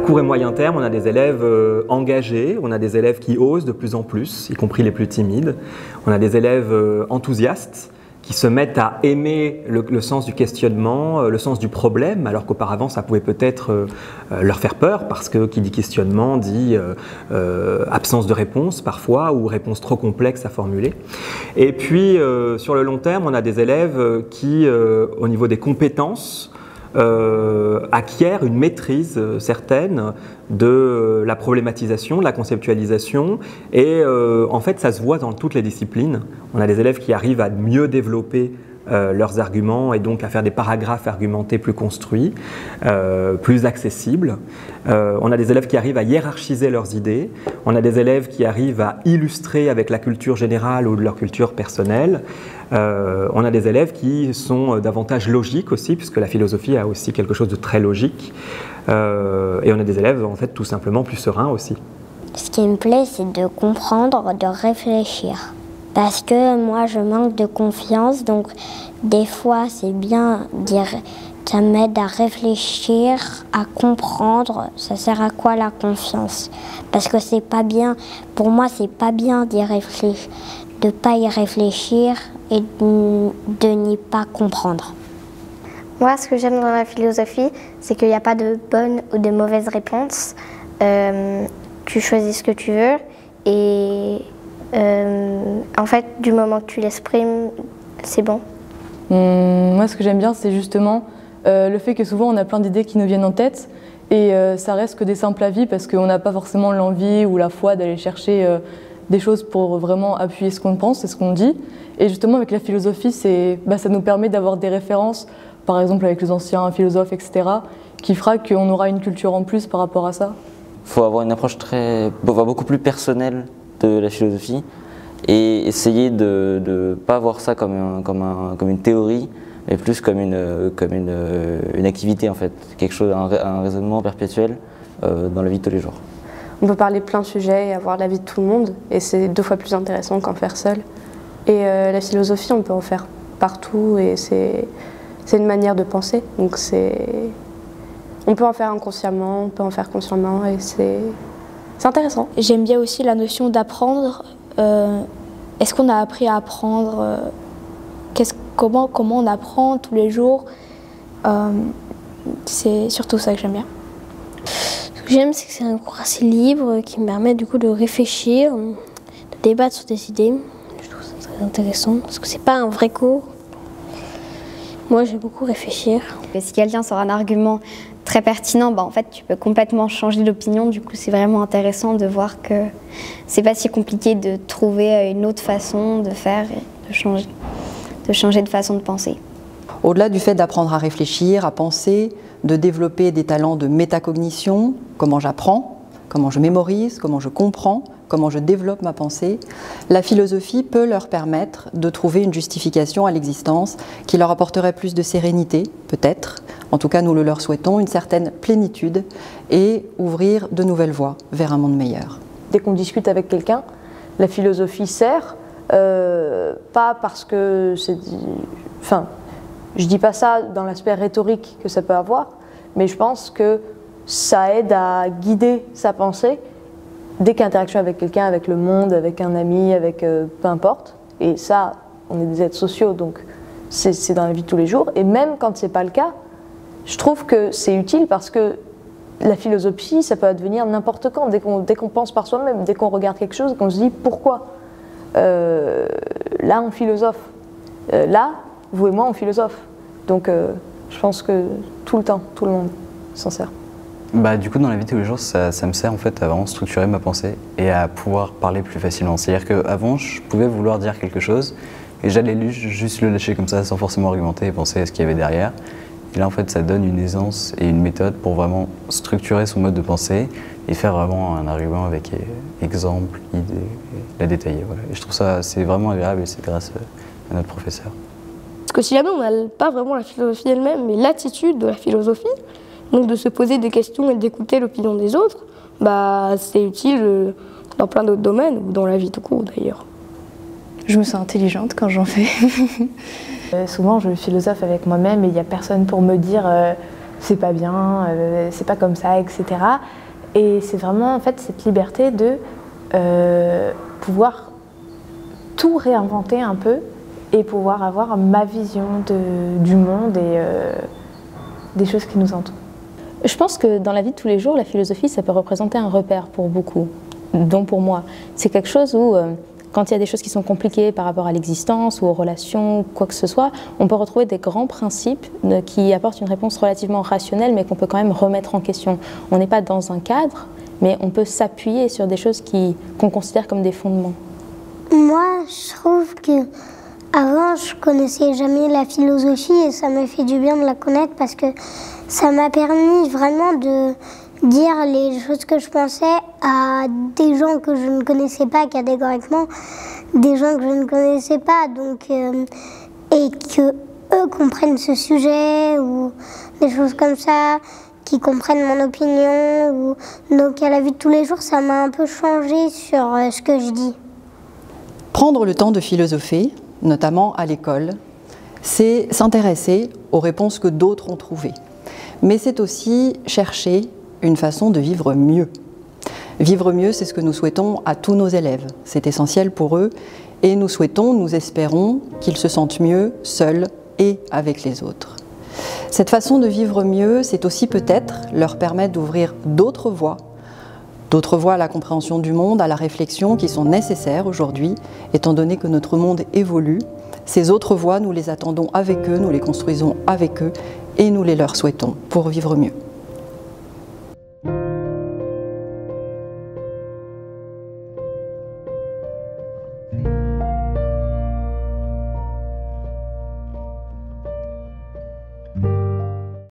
court et moyen terme, on a des élèves engagés, on a des élèves qui osent de plus en plus, y compris les plus timides. On a des élèves enthousiastes qui se mettent à aimer le sens du questionnement, le sens du problème, alors qu'auparavant ça pouvait peut-être leur faire peur, parce que qui dit questionnement dit absence de réponse parfois, ou réponse trop complexe à formuler. Et puis sur le long terme, on a des élèves qui, au niveau des compétences, acquièrent une maîtrise certaine de la problématisation, de la conceptualisation, et en fait ça se voit dans toutes les disciplines. On a des élèves qui arrivent à mieux développer leurs arguments et donc à faire des paragraphes argumentés plus construits, plus accessibles. On a des élèves qui arrivent à hiérarchiser leurs idées. On a des élèves qui arrivent à illustrer avec la culture générale ou de leur culture personnelle. On a des élèves qui sont davantage logiques aussi, puisque la philosophie a aussi quelque chose de très logique. Et on a des élèves en fait tout simplement plus sereins aussi. Ce qui me plaît, c'est de comprendre, de réfléchir. Parce que moi, je manque de confiance, donc des fois, c'est bien dire, ça m'aide à réfléchir, à comprendre, ça sert à quoi la confiance? Parce que c'est pas bien, pour moi, c'est pas bien d'y réfléchir, de pas y réfléchir et de n'y pas comprendre. Moi, ce que j'aime dans la philosophie, c'est qu'il n'y a pas de bonne ou de mauvaise réponse. Tu choisis ce que tu veux et en fait, du moment que tu l'exprimes, c'est bon. Moi, ce que j'aime bien, c'est justement le fait que souvent on a plein d'idées qui nous viennent en tête et ça reste que des simples avis parce qu'on n'a pas forcément l'envie ou la foi d'aller chercher des choses pour vraiment appuyer ce qu'on pense et ce qu'on dit. Et justement, avec la philosophie, ça nous permet d'avoir des références, par exemple avec les anciens philosophes, etc., qui fera qu'on aura une culture en plus par rapport à ça. Il faut avoir une approche beaucoup plus personnelle de la philosophie et essayer de ne pas voir ça comme une théorie, mais plus comme une activité en fait, quelque chose, un raisonnement perpétuel dans la vie de tous les jours. On peut parler plein de sujets et avoir l'avis de tout le monde, et c'est 2 fois plus intéressant qu'en faire seul. Et la philosophie, on peut en faire partout, et c'est une manière de penser. Donc on peut en faire inconsciemment, on peut en faire consciemment, et c'est intéressant. J'aime bien aussi la notion d'apprendre. Est-ce qu'on a appris à apprendre? Comment on apprend tous les jours? C'est surtout ça que j'aime bien. Ce que j'aime, c'est que c'est un cours assez libre qui me permet du coup de réfléchir, de débattre sur des idées. Je trouve ça très intéressant parce que c'est pas un vrai cours. Moi, j'aime beaucoup réfléchir. Et si quelqu'un sort un argument très pertinent, en fait, tu peux complètement changer d'opinion. Du coup, c'est vraiment intéressant de voir que c'est pas si compliqué de trouver une autre façon de faire et de changer de façon de penser. Au-delà du fait d'apprendre à réfléchir, à penser, de développer des talents de métacognition, comment j'apprends, comment je mémorise, comment je comprends, comment je développe ma pensée, la philosophie peut leur permettre de trouver une justification à l'existence qui leur apporterait plus de sérénité, peut-être, en tout cas nous le leur souhaitons, une certaine plénitude et ouvrir de nouvelles voies vers un monde meilleur. Dès qu'on discute avec quelqu'un, la philosophie sert, pas parce que c'est... Enfin, je dis pas ça dans l'aspect rhétorique que ça peut avoir, mais je pense que ça aide à guider sa pensée dès qu'interaction avec quelqu'un, avec le monde, avec un ami, avec peu importe. Et ça, on est des êtres sociaux, donc c'est dans la vie de tous les jours. Et même quand c'est pas le cas, je trouve que c'est utile parce que la philosophie, ça peut advenir n'importe quand, dès qu'on pense par soi-même, dès qu'on regarde quelque chose, qu'on se dit pourquoi. Là, on philosophe. Là, vous et moi, on philosophe. Donc, je pense que tout le temps, tout le monde s'en sert. Du coup, dans la vie de tous les jours, ça me sert en fait à vraiment structurer ma pensée et à pouvoir parler plus facilement. C'est-à-dire qu'avant, je pouvais vouloir dire quelque chose et j'allais juste le lâcher comme ça sans forcément argumenter et penser à ce qu'il y avait derrière. Et là, en fait, ça donne une aisance et une méthode pour vraiment structurer son mode de pensée et faire vraiment un argument avec exemple, idée, la détailler. Voilà. Et je trouve ça, c'est vraiment agréable et c'est grâce à notre professeur. Parce que si jamais on n'a pas vraiment la philosophie elle-même, mais l'attitude de la philosophie, donc de se poser des questions et d'écouter l'opinion des autres, c'est utile dans plein d'autres domaines, ou dans la vie tout court d'ailleurs. Je me sens intelligente quand j'en fais. Souvent je philosophe avec moi-même et il n'y a personne pour me dire c'est pas bien, c'est pas comme ça, etc. Et c'est vraiment en fait cette liberté de pouvoir tout réinventer un peu et pouvoir avoir ma vision du monde et des choses qui nous entourent. Je pense que dans la vie de tous les jours, la philosophie, ça peut représenter un repère pour beaucoup, dont pour moi. C'est quelque chose où, quand il y a des choses qui sont compliquées par rapport à l'existence ou aux relations, quoi que ce soit, on peut retrouver des grands principes qui apportent une réponse relativement rationnelle, mais qu'on peut quand même remettre en question. On n'est pas dans un cadre, mais on peut s'appuyer sur des choses qu'on considère comme des fondements. Moi, je trouve que avant, je connaissais jamais la philosophie et ça m'a fait du bien de la connaître parce que ça m'a permis vraiment de dire les choses que je pensais à des gens que je ne connaissais pas catégoriquement, des gens que je ne connaissais pas, donc et que eux comprennent ce sujet ou des choses comme ça, qui comprennent mon opinion. Donc à la vie de tous les jours, ça m'a un peu changé sur ce que je dis. Prendre le temps de philosopher, notamment à l'école, c'est s'intéresser aux réponses que d'autres ont trouvées. Mais c'est aussi chercher une façon de vivre mieux. Vivre mieux, c'est ce que nous souhaitons à tous nos élèves. C'est essentiel pour eux et nous souhaitons, nous espérons qu'ils se sentent mieux seuls et avec les autres. Cette façon de vivre mieux, c'est aussi peut-être leur permettre d'ouvrir d'autres voies à la compréhension du monde, à la réflexion qui sont nécessaires aujourd'hui, étant donné que notre monde évolue. Ces autres voies, nous les attendons avec eux, nous les construisons avec eux et nous les leur souhaitons pour vivre mieux.